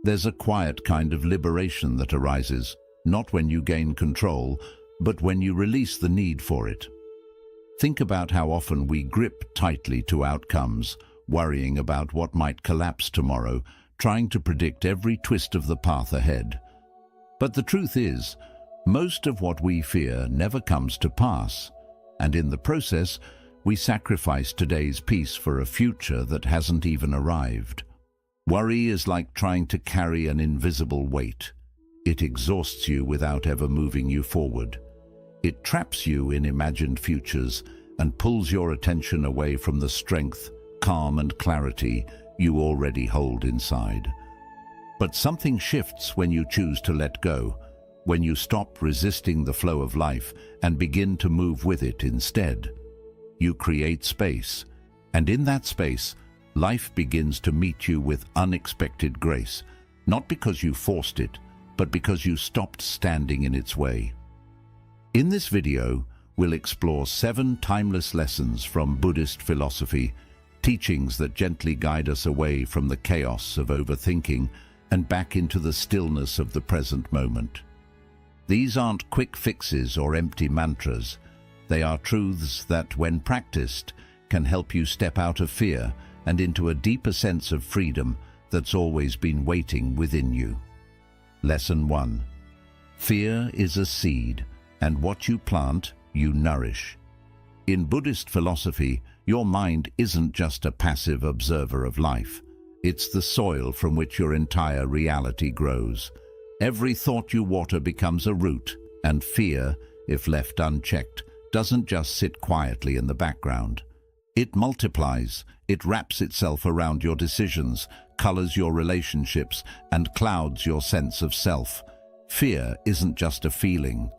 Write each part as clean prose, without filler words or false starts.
There's a quiet kind of liberation that arises, not when you gain control, but when you release the need for it. Think about how often we grip tightly to outcomes, worrying about what might collapse tomorrow, trying to predict every twist of the path ahead. But the truth is, most of what we fear never comes to pass, and in the process, we sacrifice today's peace for a future that hasn't even arrived. Worry is like trying to carry an invisible weight. It exhausts you without ever moving you forward. It traps you in imagined futures and pulls your attention away from the strength, calm and clarity you already hold inside. But something shifts when you choose to let go, when you stop resisting the flow of life and begin to move with it instead. You create space, and in that space, life begins to meet you with unexpected grace, not because you forced it, but because you stopped standing in its way. In this video, we'll explore 7 timeless lessons from Buddhist philosophy, teachings that gently guide us away from the chaos of overthinking and back into the stillness of the present moment. These aren't quick fixes or empty mantras. They are truths that, when practiced, can help you step out of fear and into a deeper sense of freedom that's always been waiting within you. Lesson 1. Fear is a seed, and what you plant, you nourish. In Buddhist philosophy, your mind isn't just a passive observer of life. It's the soil from which your entire reality grows. Every thought you water becomes a root, and fear, if left unchecked, doesn't just sit quietly in the background. It multiplies, it wraps itself around your decisions, colors your relationships, and clouds your sense of self. Fear isn't just a feeling.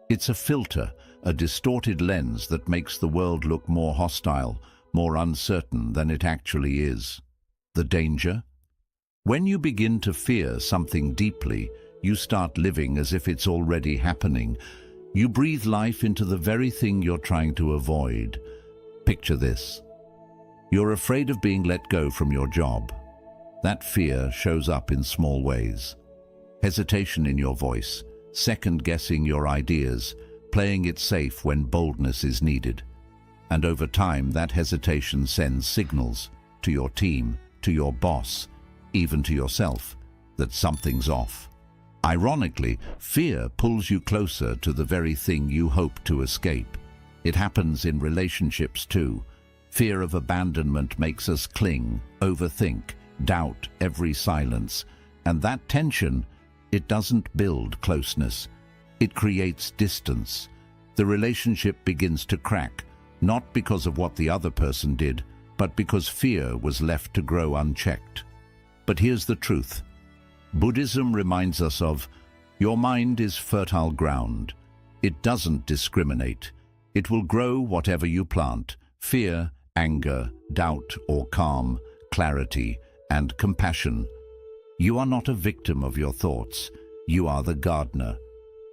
It's a filter, a distorted lens that makes the world look more hostile, more uncertain than it actually is. The danger? When you begin to fear something deeply, you start living as if it's already happening. You breathe life into the very thing you're trying to avoid. Picture this. You're afraid of being let go from your job. That fear shows up in small ways. Hesitation in your voice, second-guessing your ideas, playing it safe when boldness is needed. And over time, that hesitation sends signals to your team, to your boss, even to yourself, that something's off. Ironically, fear pulls you closer to the very thing you hope to escape. It happens in relationships too. Fear of abandonment makes us cling, overthink, doubt every silence. And that tension, it doesn't build closeness. It creates distance. The relationship begins to crack, not because of what the other person did, but because fear was left to grow unchecked. But here's the truth. Buddhism reminds us of, your mind is fertile ground. It doesn't discriminate. It will grow whatever you plant: fear, anger, doubt or calm, clarity and compassion. You are not a victim of your thoughts. You are the gardener.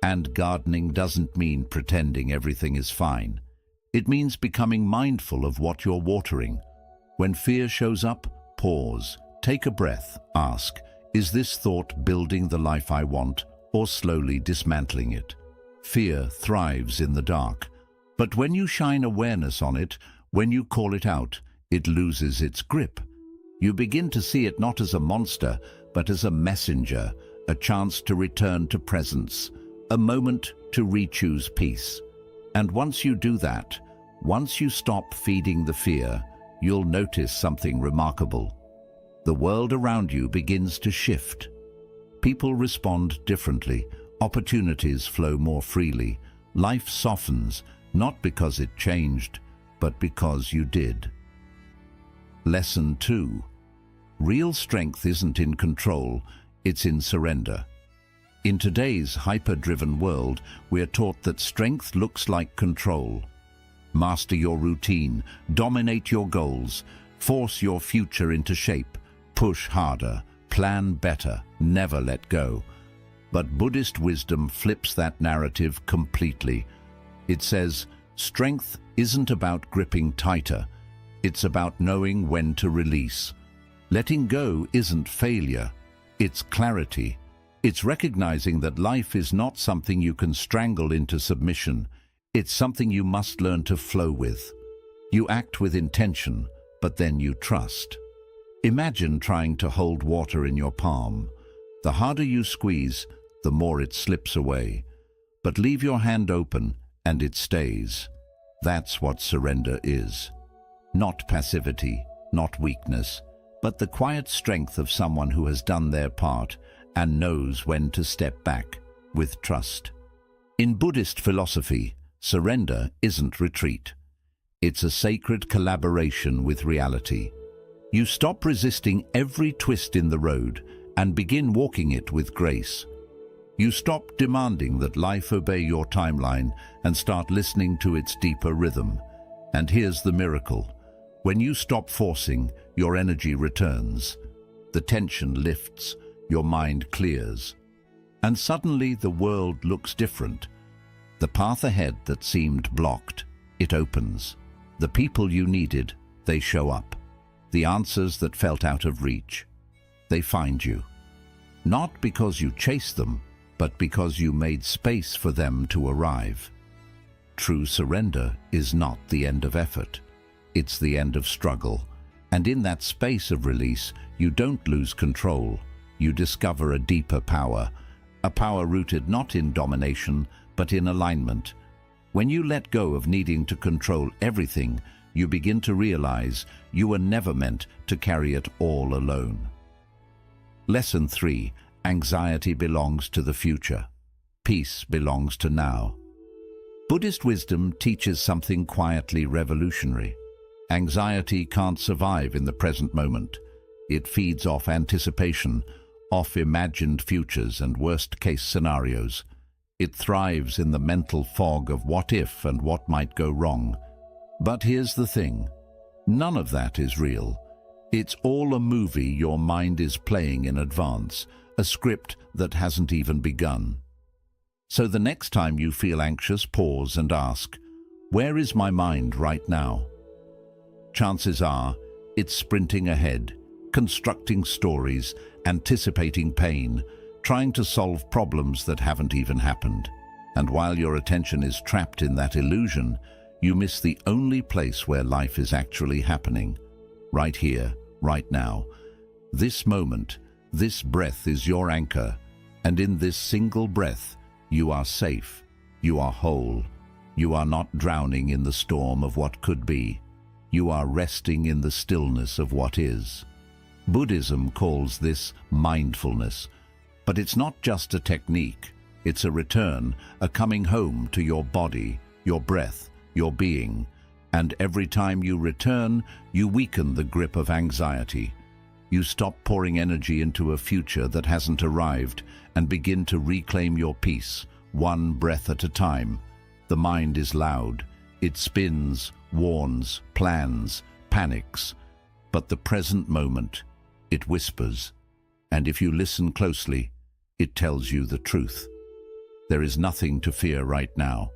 And gardening doesn't mean pretending everything is fine. It means becoming mindful of what you're watering. When fear shows up, pause, take a breath, ask, is this thought building the life I want or slowly dismantling it? Fear thrives in the dark. But when you shine awareness on it, when you call it out, it loses its grip. You begin to see it not as a monster, but as a messenger, a chance to return to presence, a moment to re-choose peace. And once you do that, once you stop feeding the fear, you'll notice something remarkable. The world around you begins to shift. People respond differently, opportunities flow more freely, life softens, not because it changed, but because you did. Lesson 2. Real strength isn't in control, it's in surrender. In today's hyper-driven world, we are taught that strength looks like control. Master your routine, dominate your goals, force your future into shape, push harder, plan better, never let go. But Buddhist wisdom flips that narrative completely. It says, strength isn't about gripping tighter, it's about knowing when to release. Letting go isn't failure, It's clarity. It's recognizing that life is not something you can strangle into submission. It's something you must learn to flow with. You act with intention, but then you trust. Imagine trying to hold water in your palm. The harder you squeeze, the more it slips away. But leave your hand open, and it stays. That's what surrender is. Not passivity, not weakness, but the quiet strength of someone who has done their part and knows when to step back with trust. In Buddhist philosophy, surrender isn't retreat. It's a sacred collaboration with reality. You stop resisting every twist in the road and begin walking it with grace. You stop demanding that life obey your timeline and start listening to its deeper rhythm. And here's the miracle. When you stop forcing, your energy returns. The tension lifts, your mind clears. And suddenly the world looks different. The path ahead that seemed blocked, it opens. The people you needed, they show up. The answers that felt out of reach, they find you. Not because you chased them, but because you made space for them to arrive. True surrender is not the end of effort. It's the end of struggle. And in that space of release, you don't lose control. You discover a deeper power, a power rooted not in domination, but in alignment. When you let go of needing to control everything, you begin to realize you were never meant to carry it all alone. Lesson 3. Anxiety belongs to the future. Peace belongs to now. Buddhist wisdom teaches something quietly revolutionary. Anxiety can't survive in the present moment. It feeds off anticipation, off imagined futures and worst-case scenarios. It thrives in the mental fog of what if and what might go wrong. But here's the thing. None of that is real. It's all a movie your mind is playing in advance, a script that hasn't even begun. So the next time you feel anxious, pause and ask, where is my mind right now? Chances are, it's sprinting ahead, constructing stories, anticipating pain, trying to solve problems that haven't even happened. And while your attention is trapped in that illusion, you miss the only place where life is actually happening. Right here, right now. This moment, this breath is your anchor, and in this single breath, you are safe, you are whole, you are not drowning in the storm of what could be. You are resting in the stillness of what is. Buddhism calls this mindfulness, but it's not just a technique. It's a return, a coming home to your body, your breath, your being. And every time you return, you weaken the grip of anxiety. You stop pouring energy into a future that hasn't arrived and begin to reclaim your peace, one breath at a time. The mind is loud. It spins, warns, plans, panics. But the present moment, it whispers. And if you listen closely, it tells you the truth. There is nothing to fear right now.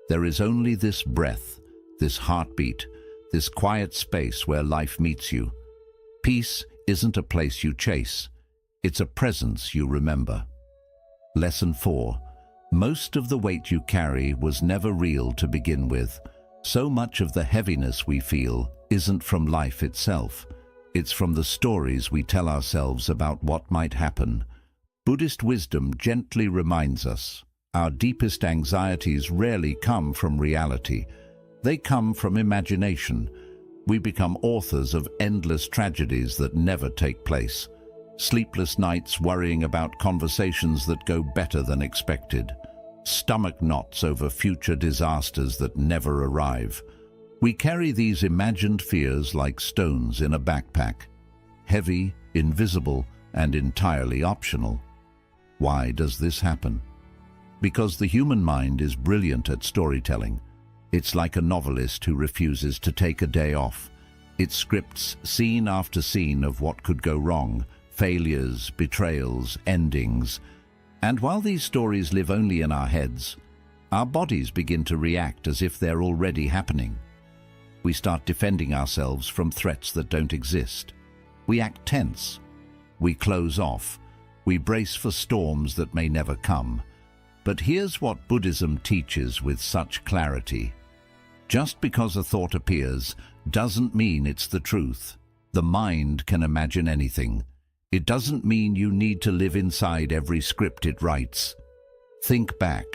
There is only this breath, this heartbeat, this quiet space where life meets you. Peace isn't a place you chase. It's a presence you remember. Lesson 4. Most of the weight you carry was never real to begin with. So much of the heaviness we feel isn't from life itself. It's from the stories we tell ourselves about what might happen. Buddhist wisdom gently reminds us, our deepest anxieties rarely come from reality. They come from imagination. We become authors of endless tragedies that never take place. Sleepless nights worrying about conversations that go better than expected. Stomach knots over future disasters that never arrive. We carry these imagined fears like stones in a backpack. Heavy, invisible, and entirely optional. Why does this happen? Because the human mind is brilliant at storytelling. It's like a novelist who refuses to take a day off. It scripts scene after scene of what could go wrong, failures, betrayals, endings. And while these stories live only in our heads, our bodies begin to react as if they're already happening. We start defending ourselves from threats that don't exist. We act tense. We close off. We brace for storms that may never come. But here's what Buddhism teaches with such clarity. Just because a thought appears doesn't mean it's the truth. The mind can imagine anything. It doesn't mean you need to live inside every script it writes. Think back.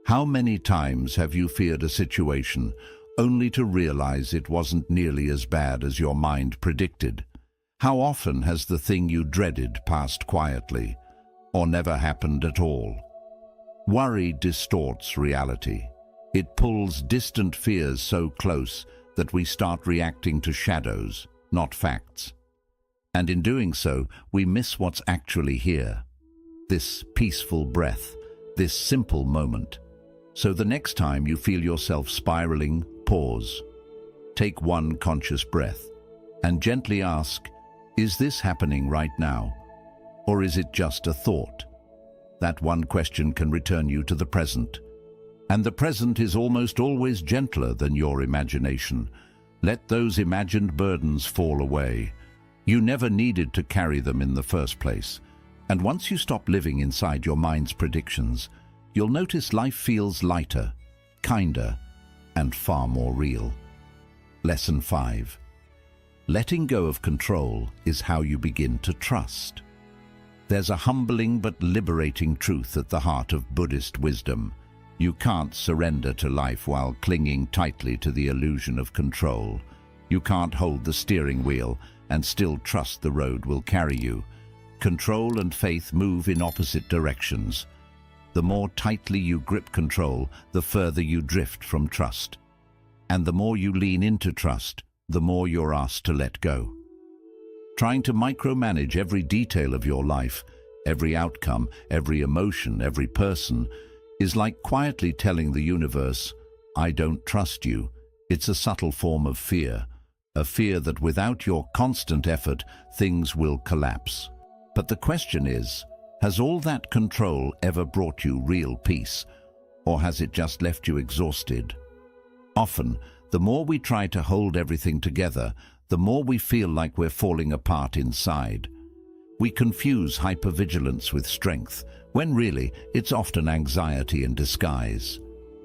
How many times have you feared a situation only to realize it wasn't nearly as bad as your mind predicted? How often has the thing you dreaded passed quietly, or never happened at all? Worry distorts reality. It pulls distant fears so close that we start reacting to shadows, not facts. And in doing so, we miss what's actually here. This peaceful breath, this simple moment. So the next time you feel yourself spiraling, pause. Take one conscious breath and gently ask, is this happening right now? Or is it just a thought? That one question can return you to the present. And the present is almost always gentler than your imagination. Let those imagined burdens fall away. You never needed to carry them in the first place. And once you stop living inside your mind's predictions, you'll notice life feels lighter, kinder, and far more real. Lesson 5. Letting go of control is how you begin to trust. There's a humbling but liberating truth at the heart of Buddhist wisdom. You can't surrender to life while clinging tightly to the illusion of control. You can't hold the steering wheel and still trust the road will carry you. Control and faith move in opposite directions. The more tightly you grip control, the further you drift from trust. And the more you lean into trust, the more you're asked to let go. Trying to micromanage every detail of your life, every outcome, every emotion, every person, is like quietly telling the universe, I don't trust you. It's a subtle form of fear, a fear that without your constant effort, things will collapse. But the question is, has all that control ever brought you real peace, or has it just left you exhausted? Often, the more we try to hold everything together, the more we feel like we're falling apart inside. We confuse hypervigilance with strength, when really it's often anxiety in disguise.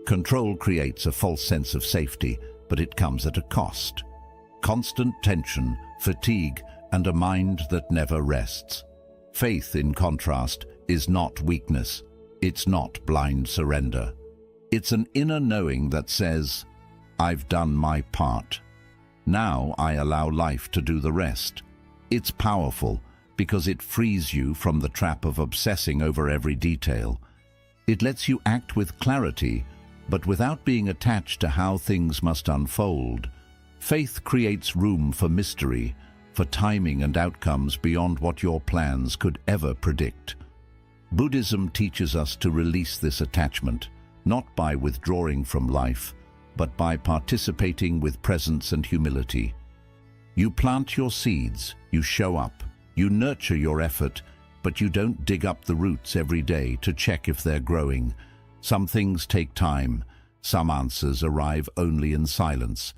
Control creates a false sense of safety, but it comes at a cost. Constant tension, fatigue, and a mind that never rests. Faith, in contrast, is not weakness. It's not blind surrender. It's an inner knowing that says, I've done my part. Now I allow life to do the rest. It's powerful because it frees you from the trap of obsessing over every detail. It lets you act with clarity, but without being attached to how things must unfold. Faith creates room for mystery, for timing and outcomes beyond what your plans could ever predict. Buddhism teaches us to release this attachment, not by withdrawing from life, but by participating with presence and humility. You plant your seeds, you show up, you nurture your effort, but you don't dig up the roots every day to check if they're growing. Some things take time, some answers arrive only in silence.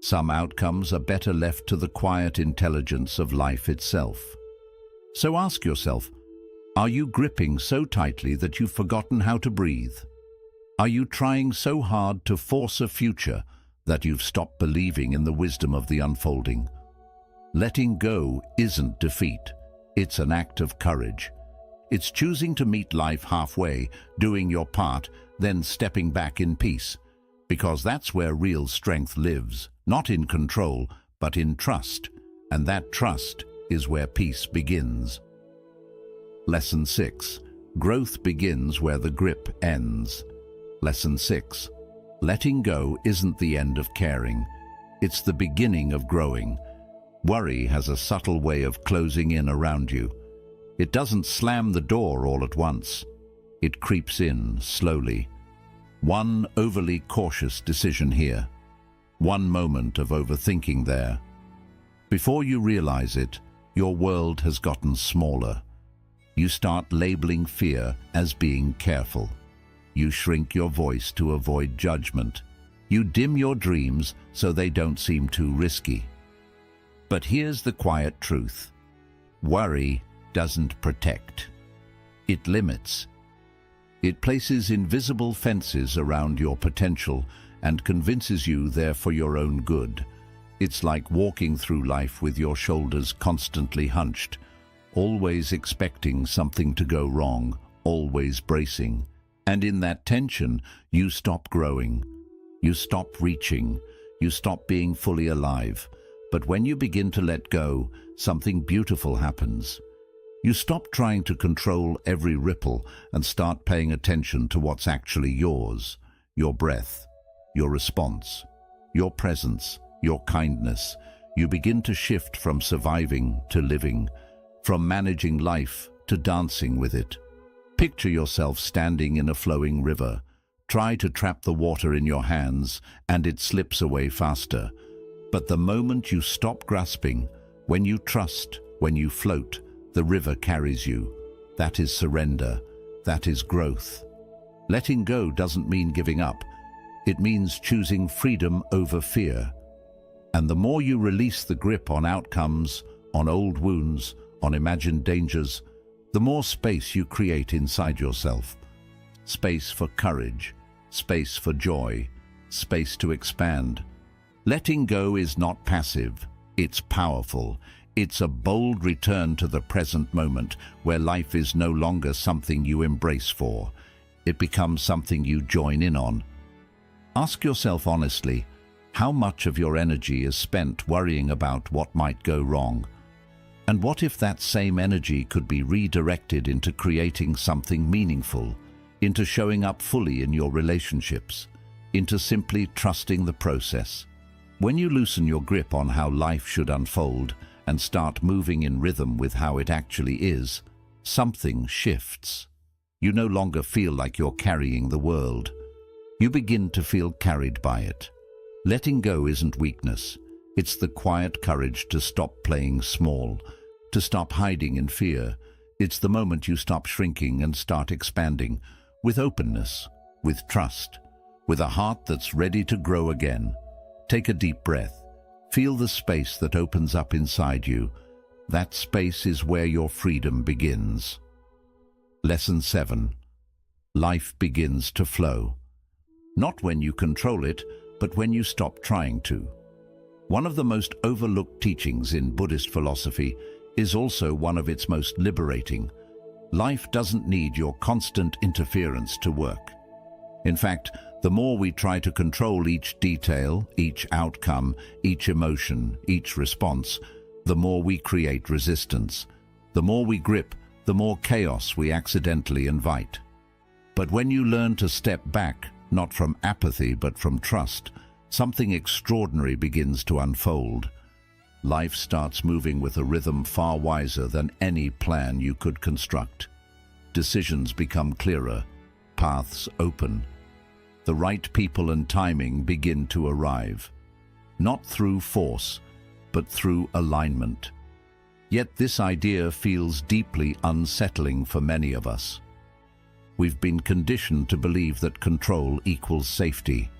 Some outcomes are better left to the quiet intelligence of life itself. So ask yourself, are you gripping so tightly that you've forgotten how to breathe? Are you trying so hard to force a future that you've stopped believing in the wisdom of the unfolding? Letting go isn't defeat. It's an act of courage. It's choosing to meet life halfway, doing your part, then stepping back in peace. Because that's where real strength lives, not in control, but in trust. And that trust is where peace begins. Lesson 6. Growth begins where the grip ends. Lesson 6. Letting go isn't the end of caring. It's the beginning of growing. Worry has a subtle way of closing in around you. It doesn't slam the door all at once. It creeps in slowly. One overly cautious decision here. One moment of overthinking there. Before you realize it, your world has gotten smaller. You start labeling fear as being careful. You shrink your voice to avoid judgment. You dim your dreams so they don't seem too risky. But here's the quiet truth. Worry doesn't protect. It limits. It places invisible fences around your potential and convinces you they're for your own good. It's like walking through life with your shoulders constantly hunched, always expecting something to go wrong, always bracing. And in that tension, you stop growing. You stop reaching. You stop being fully alive. But when you begin to let go, something beautiful happens. You stop trying to control every ripple and start paying attention to what's actually yours. Your breath, your response, your presence, your kindness. You begin to shift from surviving to living, from managing life to dancing with it. Picture yourself standing in a flowing river. Try to trap the water in your hands and it slips away faster. But the moment you stop grasping, when you trust, when you float, the river carries you. That is surrender. That is growth. Letting go doesn't mean giving up. It means choosing freedom over fear. And the more you release the grip on outcomes, on old wounds, on imagined dangers, the more space you create inside yourself. Space for courage, space for joy, space to expand. Letting go is not passive, it's powerful. It's a bold return to the present moment where life is no longer something you embrace for. It becomes something you join in on. Ask yourself honestly, how much of your energy is spent worrying about what might go wrong? And what if that same energy could be redirected into creating something meaningful, into showing up fully in your relationships, into simply trusting the process? When you loosen your grip on how life should unfold and start moving in rhythm with how it actually is, something shifts. You no longer feel like you're carrying the world. You begin to feel carried by it. Letting go isn't weakness. It's the quiet courage to stop playing small, to stop hiding in fear. It's the moment you stop shrinking and start expanding, with openness, with trust, with a heart that's ready to grow again. Take a deep breath. Feel the space that opens up inside you. That space is where your freedom begins. Lesson 7. Life begins to flow. Not when you control it, but when you stop trying to. One of the most overlooked teachings in Buddhist philosophy is also one of its most liberating. Life doesn't need your constant interference to work. In fact, the more we try to control each detail, each outcome, each emotion, each response, the more we create resistance. The more we grip, the more chaos we accidentally invite. But when you learn to step back, not from apathy but from trust, something extraordinary begins to unfold. Life starts moving with a rhythm far wiser than any plan you could construct. Decisions become clearer, paths open. The right people and timing begin to arrive, not through force, but through alignment. Yet this idea feels deeply unsettling for many of us. We've been conditioned to believe that control equals safety,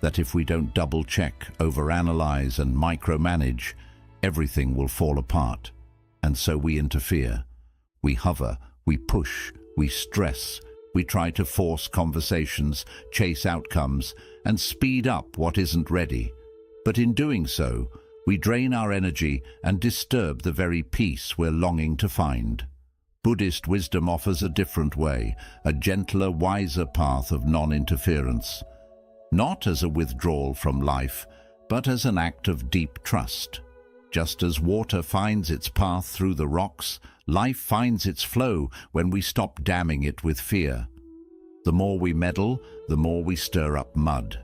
that if we don't double-check, overanalyze, and micromanage, everything will fall apart. And so we interfere. We hover, we push, we stress. We try to force conversations, chase outcomes, and speed up what isn't ready. But in doing so, we drain our energy and disturb the very peace we're longing to find. Buddhist wisdom offers a different way, a gentler, wiser path of non-interference. Not as a withdrawal from life, but as an act of deep trust. Just as water finds its path through the rocks, life finds its flow when we stop damming it with fear. The more we meddle, the more we stir up mud.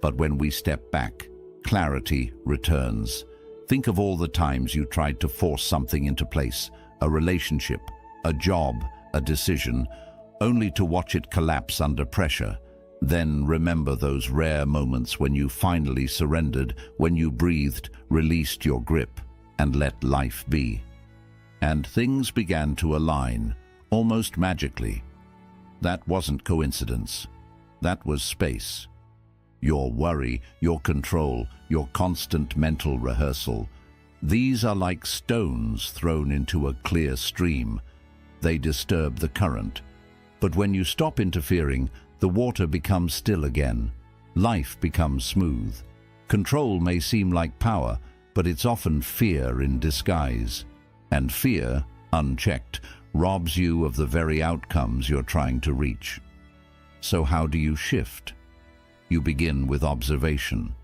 But when we step back, clarity returns. Think of all the times you tried to force something into place, a relationship, a job, a decision, only to watch it collapse under pressure. Then remember those rare moments when you finally surrendered, when you breathed, released your grip, and let life be. And things began to align, almost magically. That wasn't coincidence. That was space. Your worry, your control, your constant mental rehearsal. These are like stones thrown into a clear stream. They disturb the current. But when you stop interfering, the water becomes still again. Life becomes smooth. Control may seem like power, but it's often fear in disguise. And fear, unchecked, robs you of the very outcomes you're trying to reach. So how do you shift? You begin with observation.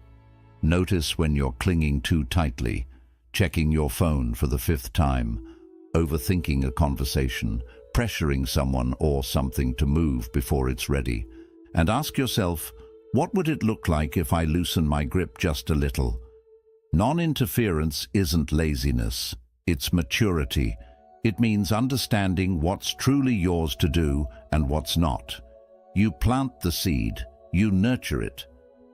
Notice when you're clinging too tightly, checking your phone for the 5th time, overthinking a conversation, pressuring someone or something to move before it's ready. And ask yourself, what would it look like if I loosen my grip just a little? Non-interference isn't laziness, it's maturity. It means understanding what's truly yours to do and what's not. You plant the seed, you nurture it,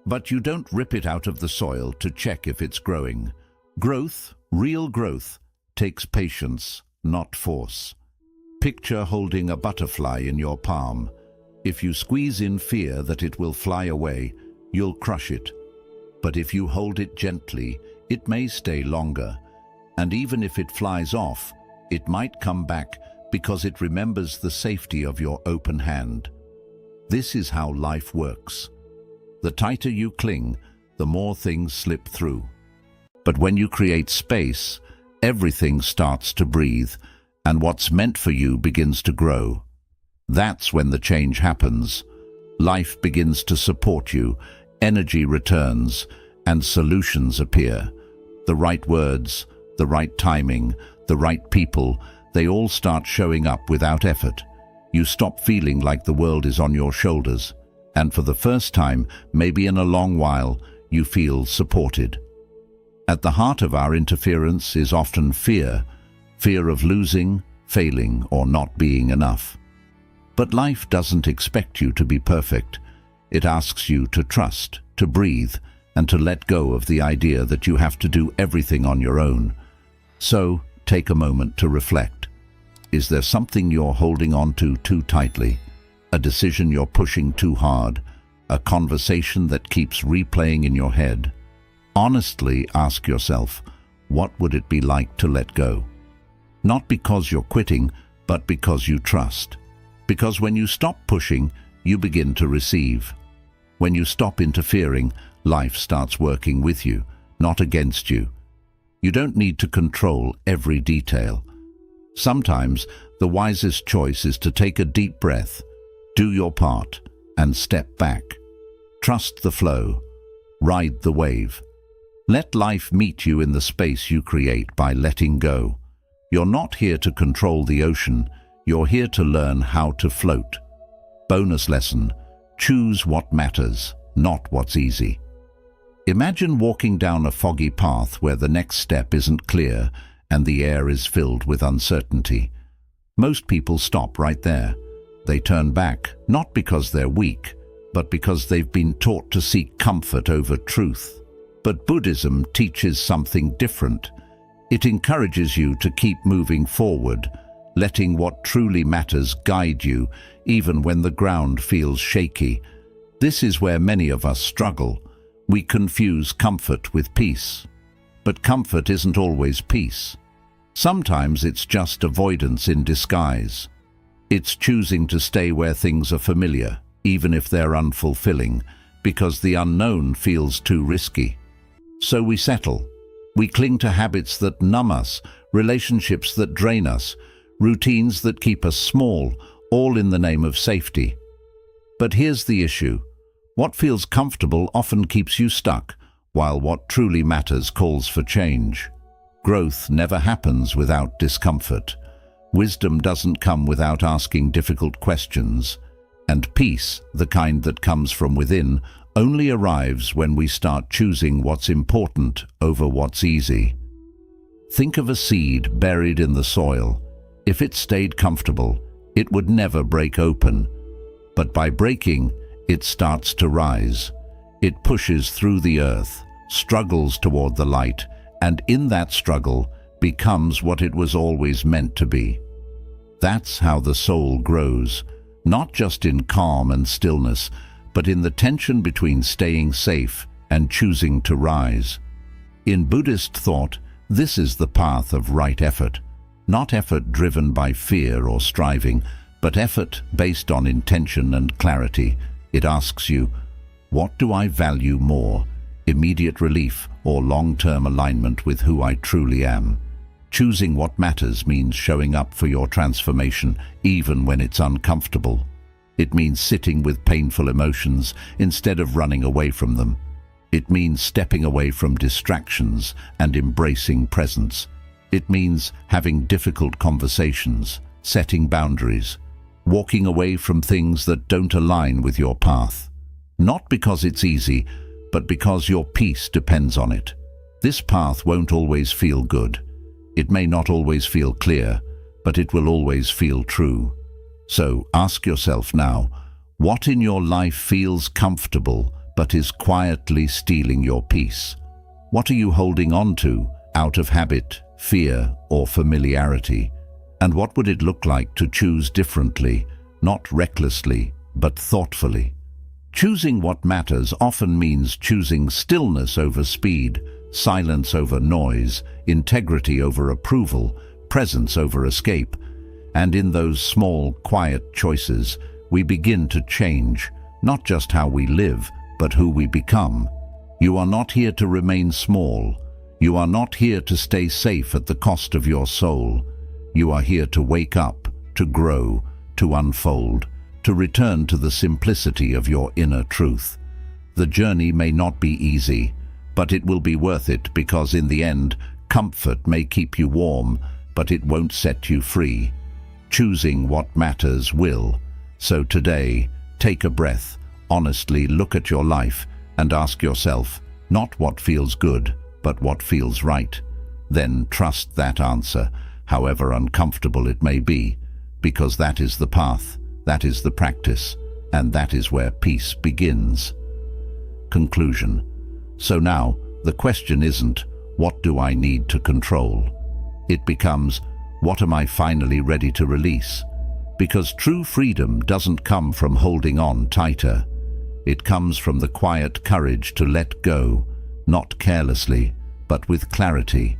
but you don't rip it out of the soil to check if it's growing. Growth, real growth, takes patience, not force. Picture holding a butterfly in your palm. If you squeeze in fear that it will fly away, you'll crush it. But if you hold it gently, it may stay longer. And even if it flies off, it might come back because it remembers the safety of your open hand. This is how life works. The tighter you cling, the more things slip through. But when you create space, everything starts to breathe, and what's meant for you begins to grow. That's when the change happens. Life begins to support you, energy returns, and solutions appear. The right words, the right timing, the right people, they all start showing up without effort. You stop feeling like the world is on your shoulders, and for the first time, maybe in a long while, you feel supported. At the heart of our interference is often fear, fear of losing, failing, or not being enough. But life doesn't expect you to be perfect. It asks you to trust, to breathe, and to let go of the idea that you have to do everything on your own. So, take a moment to reflect. Is there something you're holding on to too tightly? A decision you're pushing too hard? A conversation that keeps replaying in your head? Honestly ask yourself, what would it be like to let go? Not because you're quitting, but because you trust. Because when you stop pushing, you begin to receive. When you stop interfering, life starts working with you, not against you. You don't need to control every detail. Sometimes the wisest choice is to take a deep breath, do your part, and step back. Trust the flow. Ride the wave. Let life meet you in the space you create by letting go. You're not here to control the ocean. You're here to learn how to float. Bonus lesson: choose what matters, not what's easy. Imagine walking down a foggy path where the next step isn't clear and the air is filled with uncertainty. Most people stop right there. They turn back, not because they're weak, but because they've been taught to seek comfort over truth. But Buddhism teaches something different. It encourages you to keep moving forward, letting what truly matters guide you, even when the ground feels shaky. This is where many of us struggle. We confuse comfort with peace. But comfort isn't always peace. Sometimes it's just avoidance in disguise. It's choosing to stay where things are familiar, even if they're unfulfilling, because the unknown feels too risky. So we settle. We cling to habits that numb us, relationships that drain us, routines that keep us small, all in the name of safety. But here's the issue. What feels comfortable often keeps you stuck, while what truly matters calls for change. Growth never happens without discomfort. Wisdom doesn't come without asking difficult questions. And peace, the kind that comes from within, only arrives when we start choosing what's important over what's easy. Think of a seed buried in the soil. If it stayed comfortable, it would never break open. But by breaking, it starts to rise. It pushes through the earth, struggles toward the light, and in that struggle becomes what it was always meant to be. That's how the soul grows, not just in calm and stillness, but in the tension between staying safe and choosing to rise. In Buddhist thought, This is the path of right effort, not effort driven by fear or striving, but effort based on intention and clarity. It asks you, what do I value more, immediate relief or long-term alignment with who I truly am? Choosing what matters means showing up for your transformation, even when it's uncomfortable. It means sitting with painful emotions instead of running away from them. It means stepping away from distractions and embracing presence. It means having difficult conversations, setting boundaries, walking away from things that don't align with your path. Not because it's easy, but because your peace depends on it. This path won't always feel good. It may not always feel clear, but it will always feel true. So ask yourself now, what in your life feels comfortable but is quietly stealing your peace? What are you holding on to out of habit, fear, or familiarity? And what would it look like to choose differently, not recklessly, but thoughtfully? Choosing what matters often means choosing stillness over speed, silence over noise, integrity over approval, presence over escape. And in those small, quiet choices, we begin to change, not just how we live, but who we become. You are not here to remain small. You are not here to stay safe at the cost of your soul. You are here to wake up, to grow, to unfold, to return to the simplicity of your inner truth. The journey may not be easy, but it will be worth it because in the end, comfort may keep you warm, but it won't set you free. Choosing what matters will. So today, take a breath, honestly look at your life and ask yourself, not what feels good, but what feels right. Then trust that answer, however uncomfortable it may be, because that is the path, that is the practice, and that is where peace begins. Conclusion. So now, the question isn't, what do I need to control? It becomes, what am I finally ready to release? Because true freedom doesn't come from holding on tighter. It comes from the quiet courage to let go, not carelessly, but with clarity,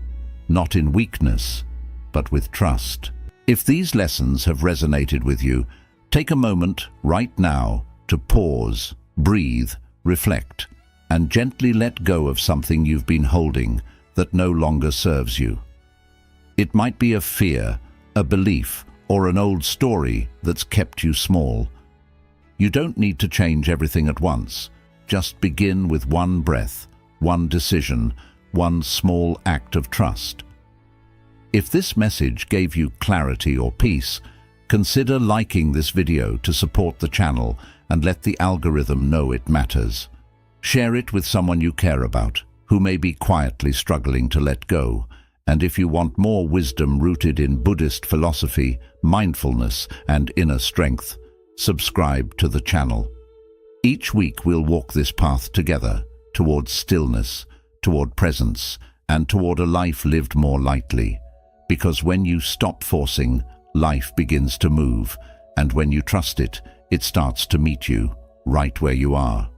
not in weakness, but with trust. If these lessons have resonated with you, take a moment right now to pause, breathe, reflect, and gently let go of something you've been holding that no longer serves you. It might be a fear, a belief, or an old story that's kept you small. You don't need to change everything at once. Just begin with one breath, one decision, one small act of trust. If this message gave you clarity or peace, consider liking this video to support the channel and let the algorithm know it matters. Share it with someone you care about, who may be quietly struggling to let go. And if you want more wisdom rooted in Buddhist philosophy, mindfulness, and inner strength, subscribe to the channel. Each week we'll walk this path together, towards stillness, toward presence, and toward a life lived more lightly. Because when you stop forcing, life begins to move, and when you trust it, it starts to meet you, right where you are.